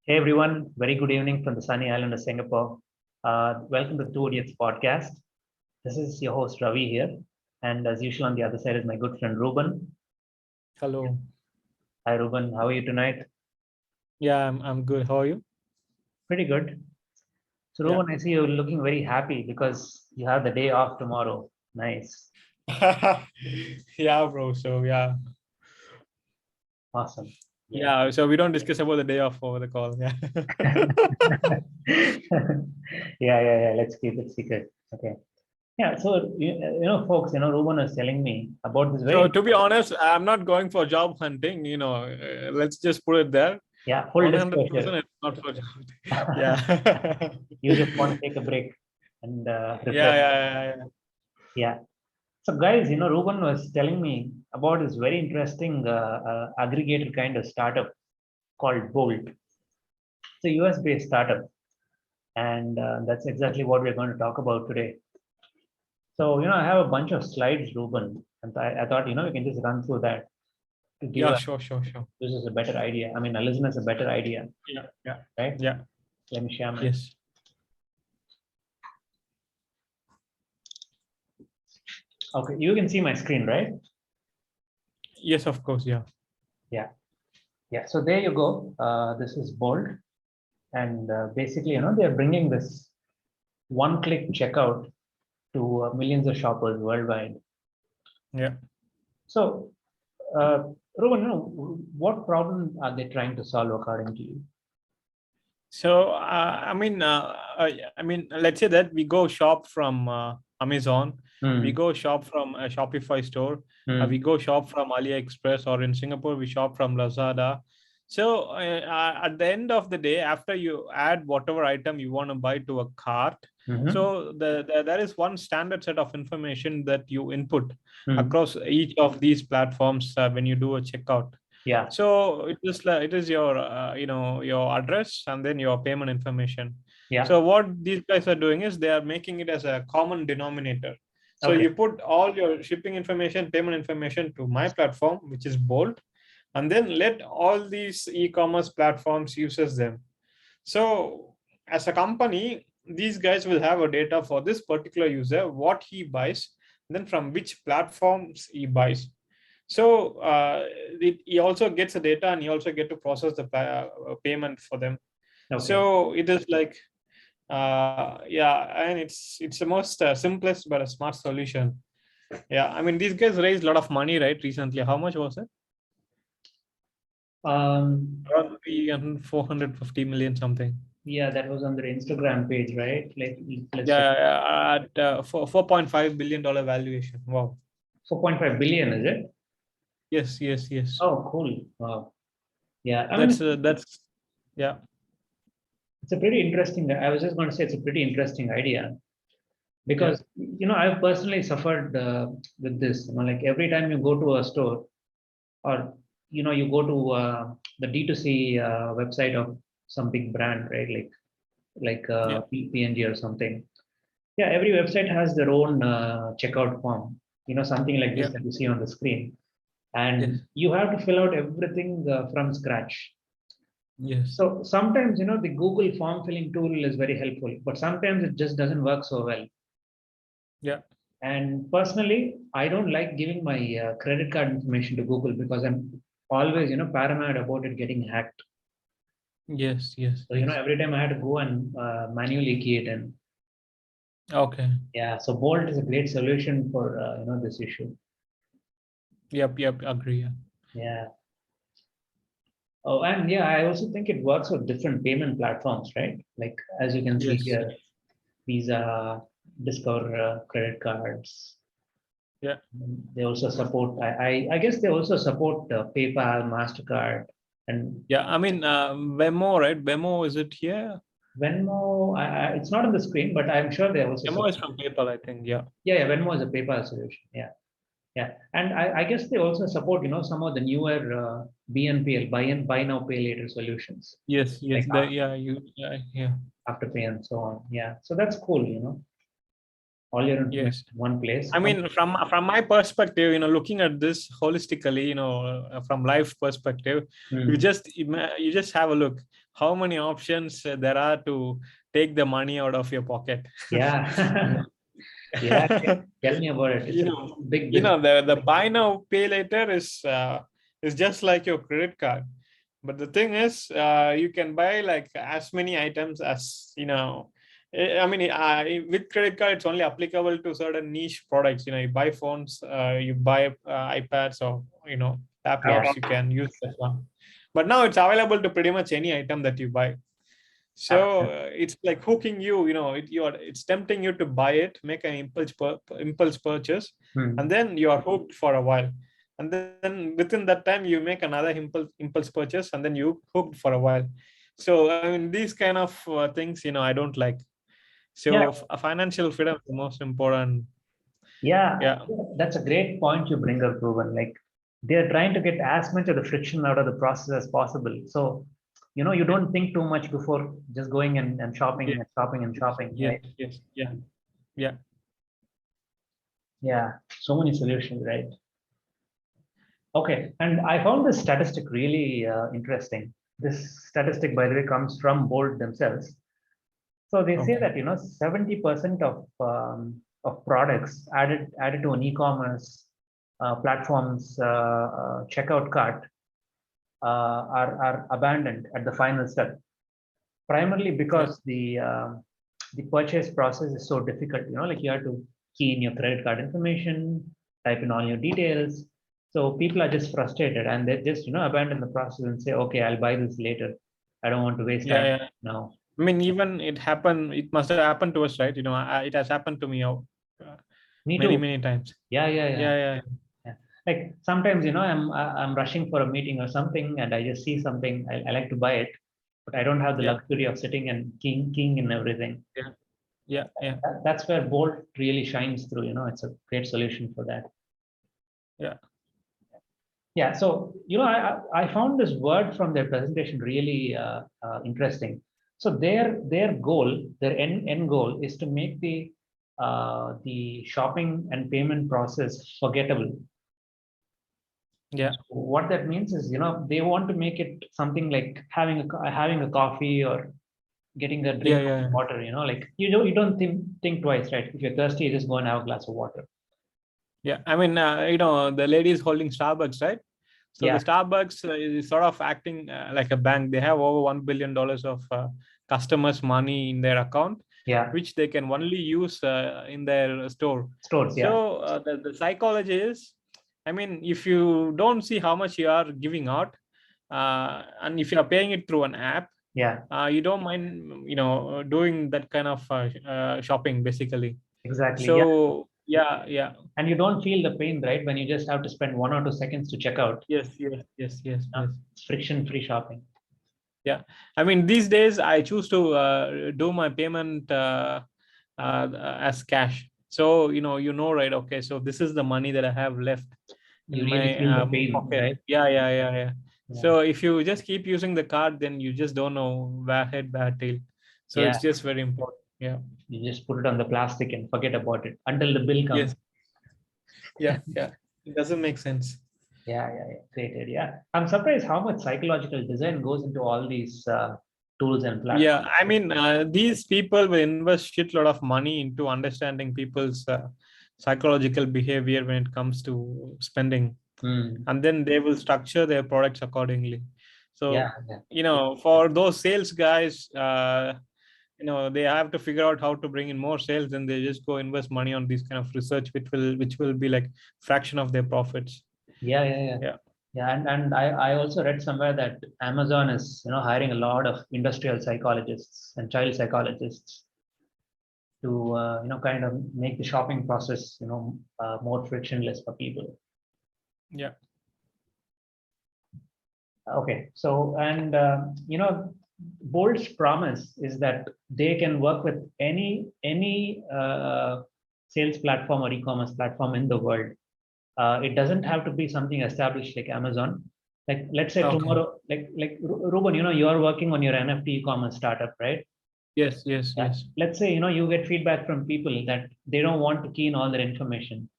Hey everyone, very good evening from the sunny island of Singapore. Welcome to Two Idiots podcast. This is your host Ravi here, and as usual, on the other side is my good friend Ruben. Hello. Hi Ruben, how are you tonight? Yeah, I'm good. How are you? Pretty good. So Yeah. Ruben, I see you're looking very happy because you have the day off tomorrow. Nice, Yeah, bro. So yeah. awesome. Yeah. Yeah. So we don't discuss about the day off over the call. Yeah. Yeah. Let's keep it secret. Okay. Yeah. So folks, Ruben was telling me about this So very to be honest, I'm not going for job hunting. Let's just put it there. yeah full 100% disclosure. it's not for job hunting. Yeah. You just want to take a break and Yeah. refresh. Yeah. Yeah. So, guys, Ruben was telling me about this very interesting aggregator kind of startup called Bolt. It's a US-based startup, and that's exactly what we're going to talk about today. So, I have a bunch of slides, Ruben, and I thought, we can just run through that to give Yeah. a Sure. this is a better idea. I mean, a listener's a better idea, Yeah. right? Yeah. Let me share my. Yes. Okay, you can see my screen, right? Yes, of course. Yeah. Yeah. Yeah. So there you go. This is Bolt, and basically, they're bringing this one-click checkout to millions of shoppers worldwide. Yeah. So, uh, Rowan, what problem are they trying to solve according to you? So, let's say that we go shop from Amazon, we Hmm. go shop from a Shopify store, we Hmm. go shop from AliExpress, or in Singapore, we shop from Lazada. So, at the end of the day, after you add whatever item you want to buy to a cart, Hmm. so there is one standard set of information that you input Hmm. across each of these platforms when you do a checkout. Yeah. So it is your your address and then your payment information. Yeah. So what these guys are doing is they are making it as a common denominator. So Okay. you put all your shipping information, payment information to my platform, which is Bolt, and then let all these e-commerce platforms uses them. So as a company, these guys will have a data for this particular user, what he buys, then from which platforms he buys. So he also gets the data and he also get to process the payment for them. Okay. So it is like, and it's the most simplest but a smart solution. Yeah, I mean these guys raised a lot of money, right? Recently, how much was it? Um, Around 450 million something. yeah, that was on their Instagram page, right? Like, let's check. At 4.5 billion dollar valuation. Wow. 4.5 billion, is it? Yes. Oh, cool. Wow. Yeah, I mean, That's yeah. it's a pretty interesting. I was just going to say it's a pretty interesting idea Yeah. because I've personally suffered with this. Like every time you go to a store or you go to the D2C website of some big brand, right? Like Yeah. PNG or something. Yeah, every website has their own checkout form. Something like this Yeah. that you see on the screen, Yes. and you have to fill out everything from scratch. Yes. So sometimes the Google form filling tool is very helpful, but sometimes it just doesn't work so well. Yeah. And personally, I don't like giving my credit card information to Google because I'm always, paranoid about it getting hacked. So, Yes. every time I had to go and manually key it in. Okay. Yeah. So Bolt is a great solution for, this issue. Yep. Agree. Yeah. Yeah. Oh, and yeah, I also think it works with different payment platforms, right? Like as you can see Yes. here, Visa, Discover credit cards. Yeah. They also support. I guess they also support PayPal, Mastercard, and Yeah. I mean, Venmo, right? Venmo, is it here? Venmo. It's not on the screen, but I'm sure they also Venmo is support. from PayPal, I think. Yeah. Yeah. Venmo is a PayPal solution. Yeah, and I guess they also support some of the newer BNPL, buy now pay later solutions Yes. like Yeah. Yeah. Afterpay and so on. Yeah, so that's cool. all your information Yes. in one place. I mean, from my perspective, looking at this holistically, from life perspective, you just have a look how many options there are to take the money out of your pocket. Yeah. Yeah, tell me about it. It's you a know, big business. the buy now pay later is just like your credit card. But the thing is, you can buy like as many items as I mean, with credit card, it's only applicable to certain niche products. You buy phones, you buy iPads, or Yeah, laptops. You can use that one. But now it's available to pretty much any item that you buy. So absolutely. it's like hooking you. It's tempting you to buy it, make an impulse purchase, and then you are hooked for a while. And then within that time, you make another impulse purchase, and then you hooked for a while. So I mean, these kind of things, I don't like. Yeah, So financial freedom is the most important. yeah, Yeah, that's a great point you bring up, Ruben. Like they're trying to get as much of the friction out of the process as possible. So, you don't think too much before just going and shopping yes, and shopping and shopping, yes, right? yes, yeah, yeah, Yeah, so many solutions, right? Okay, and I found this statistic really interesting. This statistic, by the way, comes from Bolt themselves. So they say okay, that 70% of products added to an e-commerce platform's checkout cart are abandoned at the final step, primarily yeah, because the purchase process is so difficult. Like you have to key in your credit card information, type in all your details. So people are just frustrated and they just abandon the process and say, okay, I'll buy this later. I don't want to waste yeah, time yeah. now. I mean, even it must have happened to us, right? It has happened to me Me many, too. many times. Yeah, yeah, yeah. Yeah, yeah, Yeah. Like sometimes, I'm rushing for a meeting or something, and I just see something. I like to buy it, but I don't have the yeah, luxury of sitting and keying and everything. yeah, yeah, yeah, That's where Bolt really shines through. It's a great solution for that. yeah, Yeah. So I found this word from their presentation really interesting. So their goal, their end goal, is to make the shopping and payment process forgettable. yeah, What that means is, they want to make it something like having a coffee or getting a yeah, drink of yeah, water. Like you don't think twice, right? If you're thirsty, you just go and have a glass of water. yeah. I mean, the lady is holding Starbucks, right? So the Yeah, Starbucks is sort of acting like a bank. They have over $1 billion of customers' money in their account, yeah, which they can only use in their store. stores. Yeah, So the psychology is, I mean, if you don't see how much you are giving out, and if you are paying it through an app, yeah, you don't mind, doing that kind of shopping, basically. exactly. Yeah, So yeah, yeah, and you don't feel the pain, right, when you just have to spend 1 or 2 seconds to check out. yes, yes, yes, yes, yes. It's friction-free shopping. Yeah, I mean, these days I choose to do my payment as cash. So right? Okay, so this is the money that I have left in You really my feel the pain, pocket. right? Yeah, yeah, yeah, yeah. Yeah, So if you just keep using the card, then you just don't know where head, where tail. So yeah. it's just very important. Yeah. You just put it on the plastic and forget about it until the bill comes. Yes. Yeah. Yeah. It doesn't make sense. Yeah, yeah, yeah. Great idea. I'm surprised how much psychological design goes into all these tools and platforms. Yeah, I mean, these people will invest shitload of money into understanding people's psychological behavior when it comes to spending, Hmm. and then they will structure their products accordingly. Yeah, So, yeah, for those sales guys, they have to figure out how to bring in more sales. Then they just go invest money on this kind of research, which will be like fraction of their profits. yeah, yeah, yeah. Yeah, Yeah, and I also read somewhere that Amazon is hiring a lot of industrial psychologists and child psychologists to kind of make the shopping process more frictionless for people. yeah, Okay, so and Bolt's promise is that they can work with any sales platform or e-commerce platform in the world. It doesn't have to be something established like Amazon. Like let's say okay, tomorrow, like Ruben, you're working on your NFT e-commerce startup, right? Yes, yes, Yeah. yes. Let's say, you get feedback from people that they don't want to key in all their information.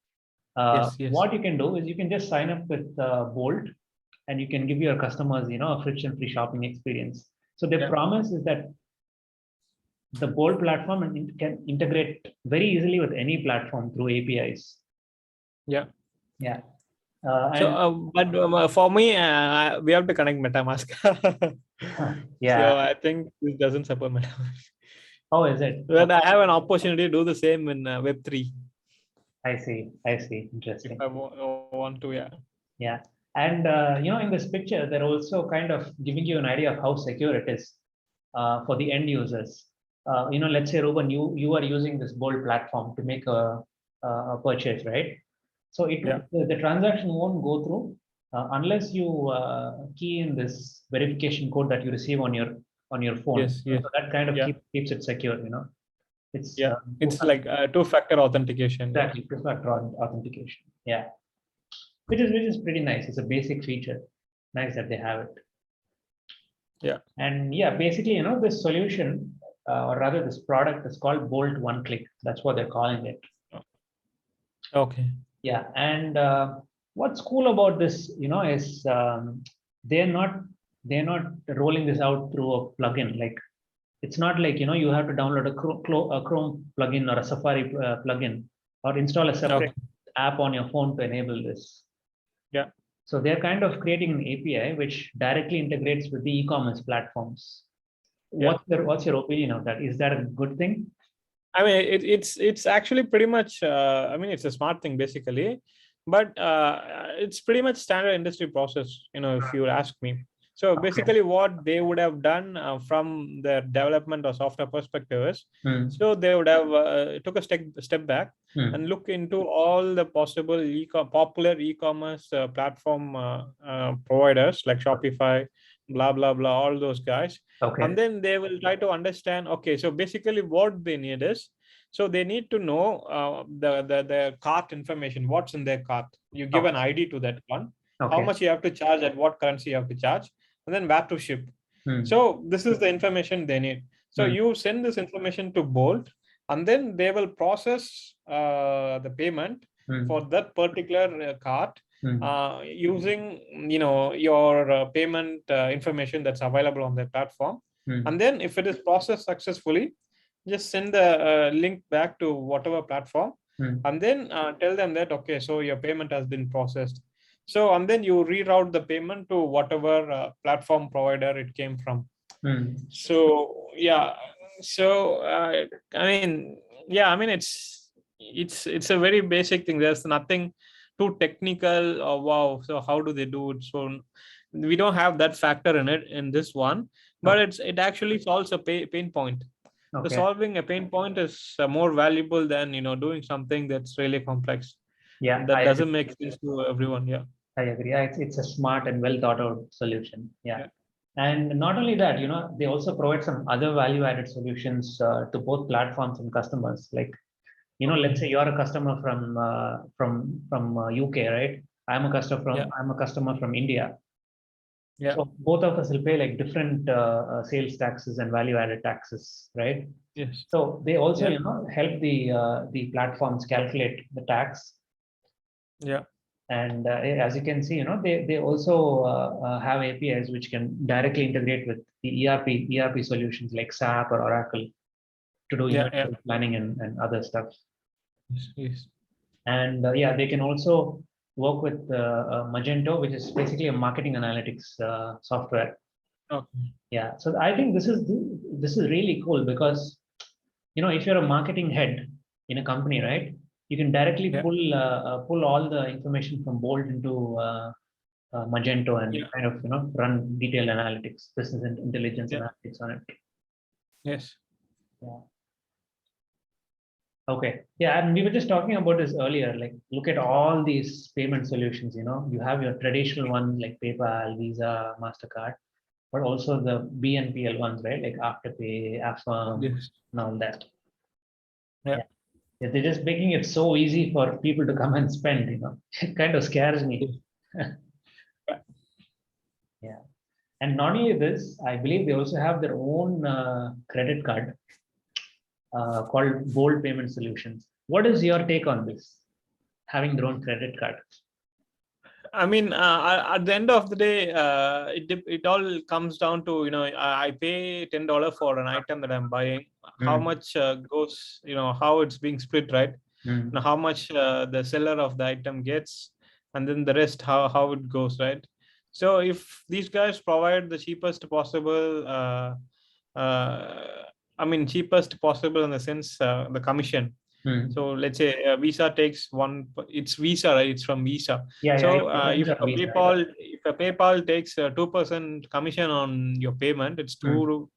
Yes, yes. What you can do is you can just sign up with Bolt, and you can give your customers, a friction-free shopping experience. So their Yeah. promise is that the Bolt platform can integrate very easily with any platform through APIs. Yeah. Yeah. So, but for me, we have to connect MetaMask. Yeah. So I think this doesn't support MetaMask. Oh, is it? But I have an opportunity to do the same in Web3 I see. I see. if Interesting. I want to. Yeah. Yeah. And, in this picture, they're also kind of giving you an idea of how secure it is for the end users. Let's say, Ruben, you are using this Bolt platform to make a purchase, right? So Yeah. the transaction won't go through unless you key in this verification code that you receive on your phone. Yes. Yes. So that kind of Yeah. keeps it secure. It's Yeah. It's like two-factor authentication. Yeah. exactly two-factor authentication. Yeah, which is pretty nice. It's a basic feature. Nice that they have it. Yeah. And yeah, basically, this solution, or rather this product is called Bolt One Click. That's what they're calling it. Okay. Yeah, and what's cool about this, is they're not they're not rolling this out through a plugin. Like it's not like you have to download a Chrome plugin or a Safari plugin or install a separate Okay. app on your phone to enable this. Yeah. So they're kind of creating an API which directly integrates with the e-commerce platforms. Yeah. What's your opinion of that? Is that a good thing? I mean, it's actually pretty much. I mean, it's a smart thing basically, but it's pretty much standard industry process. If you ask me. So Okay. basically, what they would have done from their development or software perspective is, Hmm. so they would have took a step back Hmm. and look into all the possible popular e-commerce platform providers like Shopify, blah blah blah, all those guys, Okay. and then they will try to understand. Okay, so basically, what they need is, so they need to know the cart information, what's in their cart. You give an ID to that one, how Okay. much you have to charge, at what currency you have to charge, and then where to ship. Hmm. So this is the information they need. So Hmm. you send this information to Bolt, and then they will process the payment Hmm. for that particular cart Hmm. using your payment information that's available on their platform. Hmm. And then if it is processed successfully, just send the link back to whatever platform, Hmm. and then tell them that, okay, so your payment has been processed. So, and then you reroute the payment to whatever platform provider it came from. Hmm. So yeah, so I mean, yeah, I mean, it's a very basic thing. There's nothing too technical or wow. So how do they do it? So we don't have that factor in it in this one, but it actually solves a pain point. So Okay. solving a pain point is more valuable than doing something that's really complex. Yeah, That I doesn't make sense to everyone. Yeah. agree. Yeah, it's a smart and well thought out solution. Yeah. Yeah. And not only that, they also provide some other value added solutions to both platforms and customers. Like, let's say you're a customer from UK, right? Yeah. I'm a customer from India. Yeah. So both of us will pay like different sales taxes and value added taxes, right? Yes. So they also, Yeah. help the platforms calculate the tax. Yeah. And as you can see, they also have APIs which can directly integrate with the ERP solutions like SAP or Oracle to do Yeah. Yeah. inventory planning and other stuff. Yes. Yes. And yeah, they can also work with Magento, which is basically a marketing analytics software. Okay. Yeah, so I think this is really cool because if you're a marketing head in a company, right, you can directly Yeah. pull all the information from Bolt into Magento and Yeah. kind of run detailed analytics, business intelligence Yeah. analytics on it. Yes. Yeah. Okay. Yeah, and we were just talking about this earlier. Like, look at all these payment solutions. You have your traditional ones like PayPal, Visa, Mastercard, but also the BNPL ones, right? Like Afterpay, Affirm, Yes. and all that. Yeah. Yeah. Yeah, they're just making it so easy for people to come and spend. It kind of scares me. Yeah. Yeah. And not only this, I believe they also have their own credit card. called Bolt Payment Solutions. What is your take on this, having their own credit card? I mean, at the end of the day, it all comes down to, I pay $10 for an item that I'm buying. How much goes, how it's being split, right? And how much the seller of the item gets, and then the rest, how it goes, right? So if these guys provide the cheapest possible, cheapest possible in the sense, the commission. So let's say Visa takes it's Visa, right? It's from Visa. Yeah, So it if depends on Visa. if a PayPal takes 2% commission on your payment, it's 20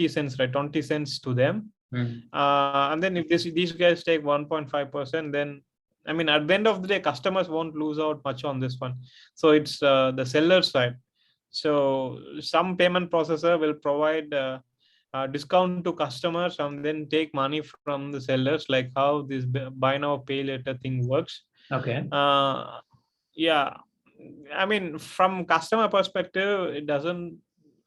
cents, right? 20 cents to them. And then if these guys take 1.5%, then I mean, at the end of the day, customers won't lose out much on this one. So it's the seller side. So some payment processor will provide discount to customers and then take money from the sellers, like how this buy now pay later thing works. Okay. Yeah, I mean, from customer perspective, it doesn't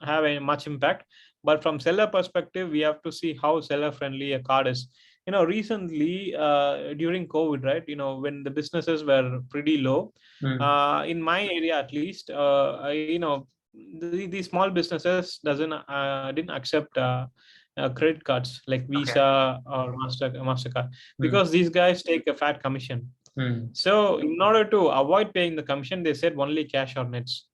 have any much impact, but from seller perspective, we have to see how seller friendly a card is. Recently during COVID, right, when the businesses were pretty low, in my area at least, the small businesses didn't accept credit cards like Visa or Mastercard, because these guys take a fat commission. So in order to avoid paying the commission, they said only cash or nets.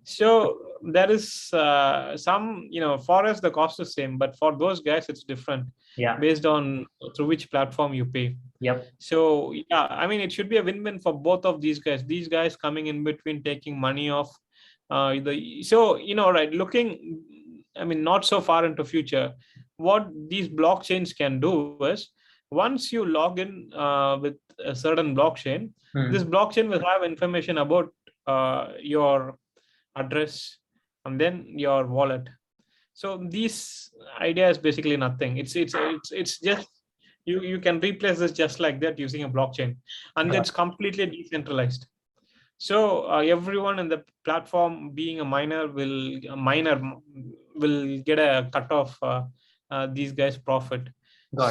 So there is some, for us the cost is same, but for those guys it's different. Yeah. Based on through which platform you pay. Yep. So yeah, I mean, it should be a win-win for both of these guys. These guys coming in between, taking money off. Right, looking, I mean, not so far into future, what these blockchains can do is, once you log in with a certain blockchain, this blockchain will have information about your address and then your wallet. So these idea is basically nothing. It's just you can replace this just like that using a blockchain, and it's completely decentralized. So everyone in the platform, being a miner, will get a cut of these guys' profit.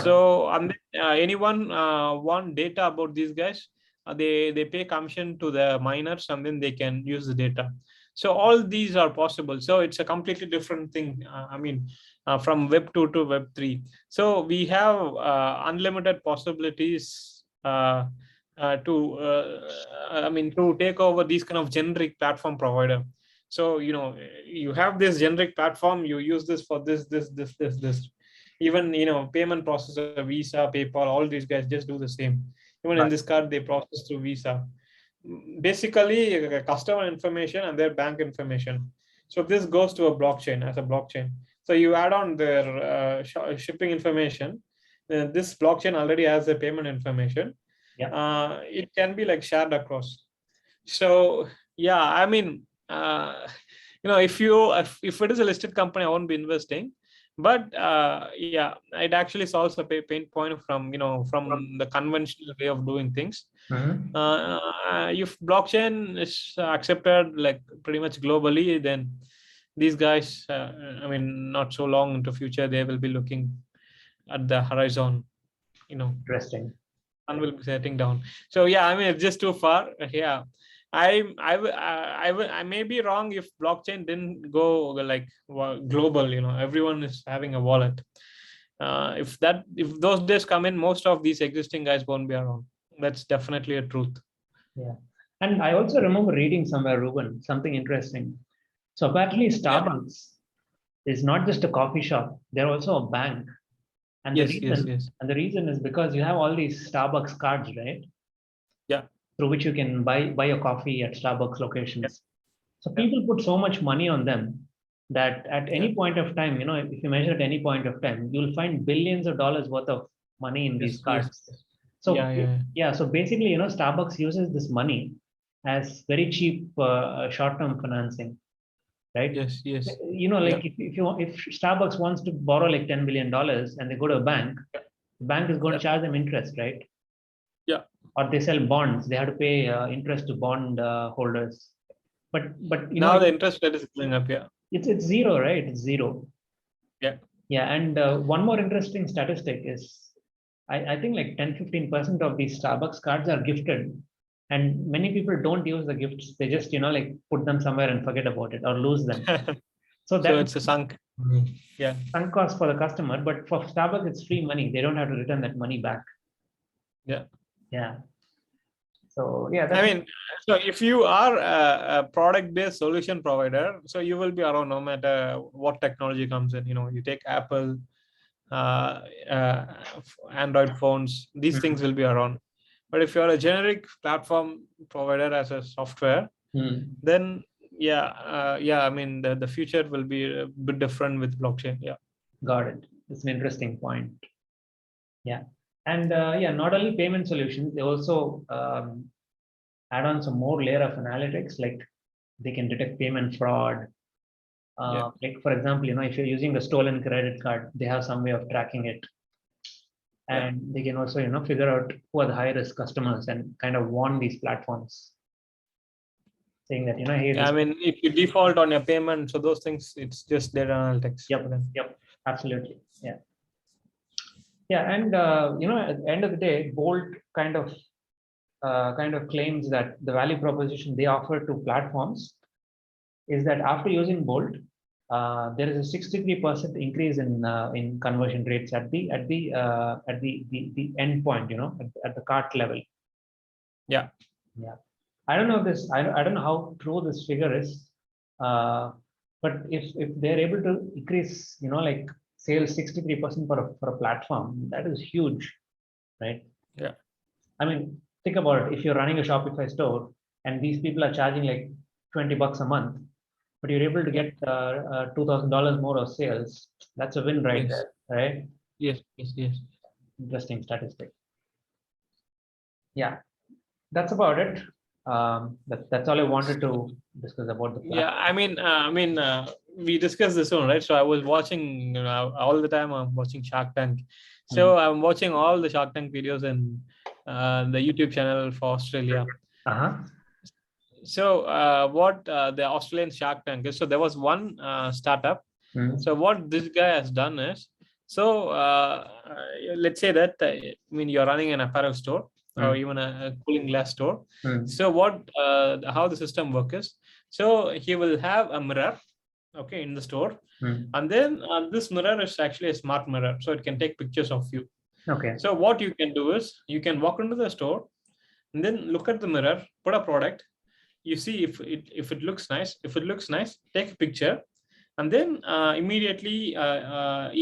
So anyone want data about these guys, they pay commission to the miners, and then they can use the data. So all these are possible. So it's a completely different thing. From Web 2 to Web 3. So we have unlimited possibilities to take over these kind of generic platform provider. So you have this generic platform, you use this for this. Even payment processor, Visa, PayPal, all these guys just do the same. Even in this card, they process through Visa. Basically, customer information and their bank information. So this goes to a blockchain, as a blockchain. So you add on their shipping information. This blockchain already has the payment information. Yeah. It can be like shared across. So yeah, I mean, if it is a listed company, I won't be investing. But yeah, it actually solves a pain point from the conventional way of doing things. If blockchain is accepted like pretty much globally, then these guys, not so long into future, they will be looking at the horizon. Interesting. And will be setting down. So yeah, I mean, it's just too far. Yeah, I may be wrong if blockchain didn't go like global. Everyone is having a wallet. If those days come in, most of these existing guys won't be around. That's definitely a truth. Yeah, and I also remember reading somewhere, Ruben, something interesting. So apparently, Starbucks is not just a coffee shop; they're also a bank. And the reason is because you have all these Starbucks cards, right? Yeah. Through which you can buy a coffee at Starbucks locations. So people put so much money on them that at any point of time, if you measure at any point of time, you'll find billions of dollars worth of money in these cards. So so basically, Starbucks uses this money as very cheap short-term financing, right? Yes. If Starbucks wants to borrow like $10 billion and they go to a bank, the bank is going to charge them interest, right? Yeah. Or they sell bonds, they have to pay interest to bond holders. But now the interest rate is going up. Yeah. It's zero, right? It's zero. Yeah. Yeah, and one more interesting statistic is I think like 10-15% of these Starbucks cards are gifted. And many people don't use the gifts. They just, like put them somewhere and forget about it or lose them. So So that it's a sunk. Yeah. sunk cost for the customer, but for Starbucks, it's free money. They don't have to return that money back. Yeah. Yeah. So yeah, I that's mean, so if you are a product-based solution provider, so you will be around no matter what technology comes in. You take Apple, uh, uh, Android phones, these things will be around. But if you're a generic platform provider as a software, then I mean the future will be a bit different with blockchain. Yeah. got it. It's an interesting point. Yeah. And yeah, not only payment solutions, they also add on some more layer of analytics, like they can detect payment fraud. Yeah. Like for example, if you're using a stolen credit card, they have some way of tracking it. Yeah. And they can also, figure out who are the high risk customers and kind of warn these platforms, saying that, hey, Yeah, I this. mean, if you default on your payment, so those things, it's just data analytics for Yep, them. yep, absolutely. Yeah. Yeah, and at the end of the day, Bolt kind of claims that the value proposition they offer to platforms is that after using Bolt, there is a 63% increase in conversion rates at the end point, at the cart level. Yeah. Yeah, I don't know this. I don't know how true this figure is, uh, but if they're able to increase, like sales 63% for a platform, that is huge, right? Yeah. I mean, think about it. If you're running a Shopify store and these people are charging like $20 a month, but you're able to Yeah. get $2,000 more of sales, that's a win right Yes. there, right? Yes. Yes. Yes. Interesting statistic. Yeah, that's about it. That's all I wanted to discuss about the Yeah. platform. We discussed this one, right? So I was watching, all the time. I'm watching Shark Tank. Mm. So I'm watching all the Shark Tank videos in the YouTube channel for Australia. Uh-huh. So what the Australian Shark Tank is? So there was one startup. Mm. So what this guy has done is, so let's say that you're running an apparel store or even a cooling glass store. Mm. So how the system works is, so he will have a mirror, okay, in the store, Mm. and then this mirror is actually a smart mirror, so it can take pictures of you. Okay. So what you can do is you can walk into the store and then look at the mirror, put a product, you see if it looks nice. If it looks nice, take a picture, and then immediately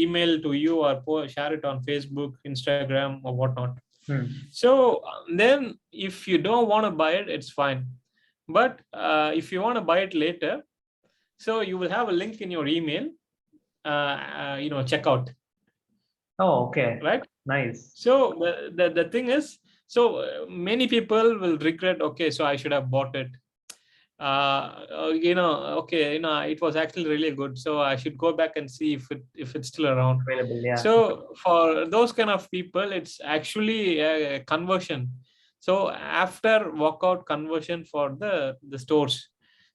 email to you or share it on Facebook, Instagram, or whatnot. Mm. So then if you don't want to buy it, it's fine. But if you want to buy it later, so you will have a link in your email, checkout, Oh, okay. right? Nice. So the thing is, so many people will regret, okay, so I should have bought it. Okay, it was actually really good, so I should go back and see if it's still around. Available, yeah. So for those kind of people, it's actually a conversion. So after walkout conversion for the stores.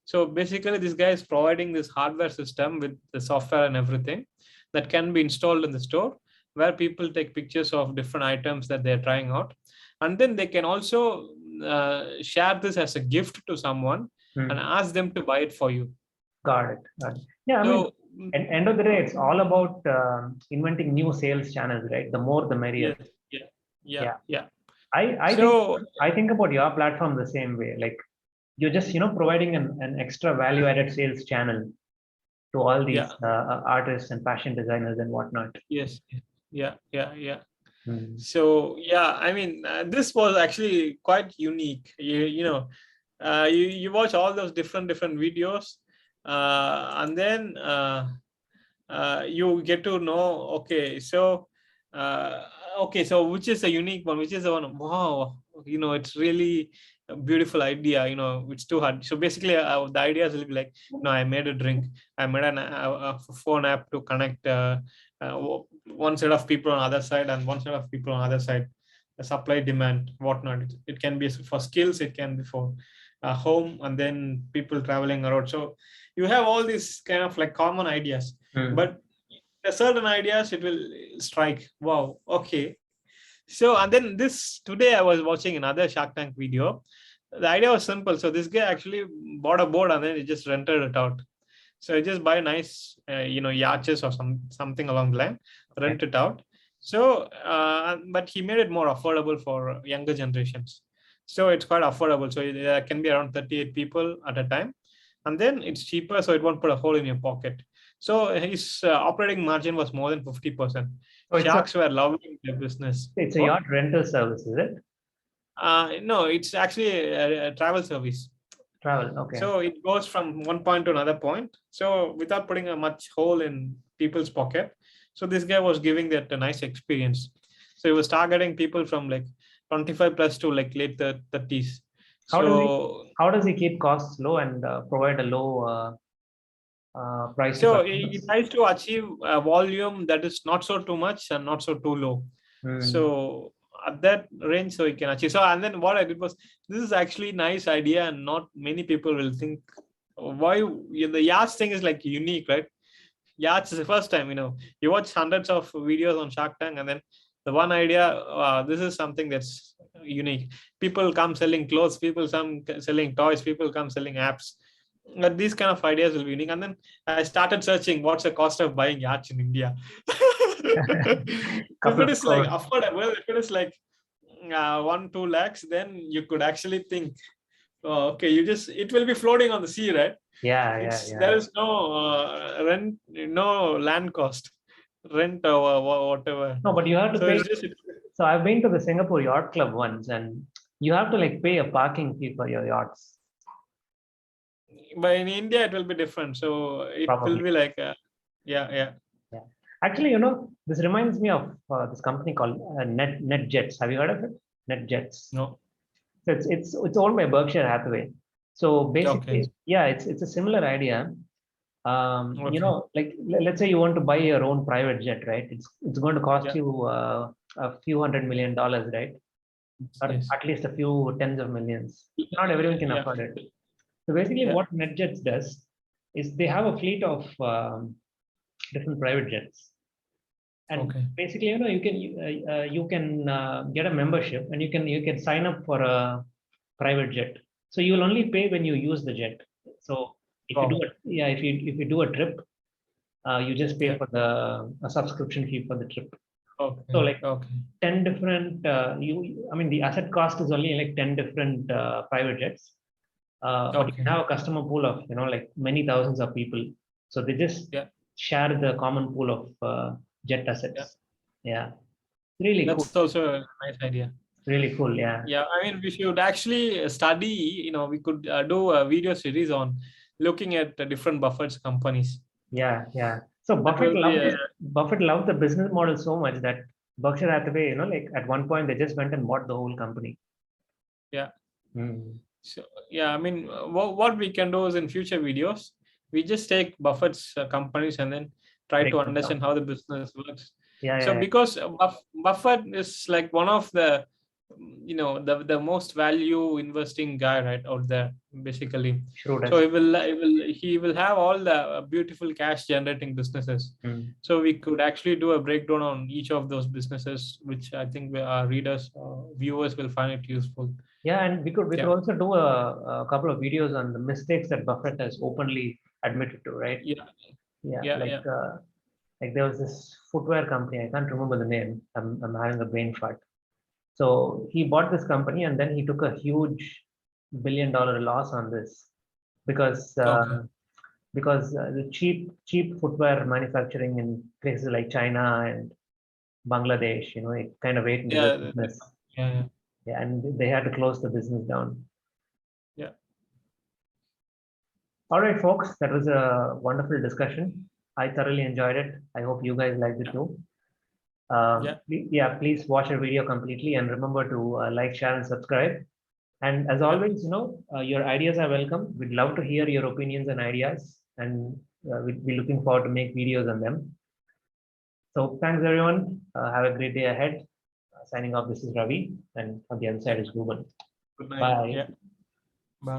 So basically this guy is providing this hardware system with the software and everything that can be installed in the store, where people take pictures of different items that they're trying out, and then they can also share this as a gift to someone and ask them to buy it for you. Got it. Got it. Yeah, So at end of the day, it's all about inventing new sales channels, right? The more, the merrier. yeah. I I think about your platform the same way. Like you're just providing an extra value added sales channel to all these artists and fashion designers and whatnot. Yes. Yeah. Mm. So this was actually quite unique. You watch all those different videos, and then you get to know, so which is a unique one, which is the one, wow, it's really a beautiful idea, it's too hard. So basically the ideas will be like, I made a drink, I made a phone app to connect one set of people on other side and one set of people on other side, the supply demand, whatnot. It can be for skills, it can be for home, and then people traveling around. So you have all these kind of like common ideas. But certain ideas it will strike. Wow. Okay. So, and then today I was watching another Shark Tank video. The idea was simple. So this guy actually bought a boat and then he just rented it out. So you just buy nice, yachts or something along the line, rent it out. So, but he made it more affordable for younger generations. So it's quite affordable. So there can be around 38 people at a time, and then it's cheaper, so it won't put a hole in your pocket. So his operating margin was more than 50%. Oh, Sharks were loving their business. it's a yacht rental service, is it? No, it's actually a travel service. Travel, okay. So it goes from one point to another point. So without putting a much hole in people's pocket. So this guy was giving that a nice experience. So he was targeting people from like 25 plus to like late 30s. How does he keep costs low and provide a low price? So he tries to achieve a volume that is not so too much and not so too low. So at that range, so he can achieve. So, and then what I did was, this is actually nice idea, and not many people will think why the yachts thing is like unique, right? Yachts is the first time, you watch hundreds of videos on Shark Tank, and then the one idea, this is something that's unique. People come selling clothes, people come selling toys, people come selling apps. But these kind of ideas will be unique. And then I started searching what's the cost of buying yachts in India. If it is like affordable, if it is like 1-2 lakhs, then you could actually think, okay, it will be floating on the sea, right? Yeah. There is no rent, no land cost, rent or whatever. No, but you have to pay. So I've been to the Singapore Yacht Club once, and you have to like pay a parking fee for your yachts. But in India, it will be different. So it will be like, yeah. Actually, this reminds me of this company called NetJets. Have you heard of it? NetJets. No. So it's owned by Berkshire Hathaway. So basically, it's a similar idea. Like let's say you want to buy your own private jet, right? It's going to cost you a few $100 million, right? Or at least a few tens of millions. Not everyone can afford it. So basically, what NetJets does is they have a fleet of different private jets, and basically, you can get a membership, and you can sign up for a private jet. So you will only pay when you use the jet. So if you do a trip, you just pay for a subscription fee for the trip. So like 10 different. The asset cost is only like 10 different private jets. But you can have a customer pool of like many thousands of people. So they just share the common pool of jet assets. Really cool. That's also a nice idea. Really cool. Yeah, I mean, we should actually study, we could do a video series on looking at the different Buffett's companies. Yeah. So Buffett loved the business model so much that Berkshire Hathaway, like at one point they just went and bought the whole company. So I mean, what we can do is in future videos, we just take Buffett's companies and then try to understand how the business works. Because Buffett is like one of the the most value investing guy right out there, basically. So he will have all the beautiful cash generating businesses. So we could actually do a breakdown on each of those businesses, which I think our readers viewers will find it useful. And we could also do a couple of videos on the mistakes that Buffett has openly admitted to, right? Like there was this footwear company, I can't remember the name. I'm having a brain fart. So he bought this company, and then he took a huge $1 billion loss on this because the cheap footwear manufacturing in places like China and Bangladesh, it kind of ate into the business. And they had to close the business down. All right, folks, that was a wonderful discussion. I thoroughly enjoyed it. I hope you guys liked it too. Please watch our video completely, and remember to like, share, and subscribe. And as always, your ideas are welcome. We'd love to hear your opinions and ideas, and we'd be looking forward to make videos on them. So thanks, everyone. Have a great day ahead. Signing off, this is Ravi, and on the other side is Ruben. Good night. Bye.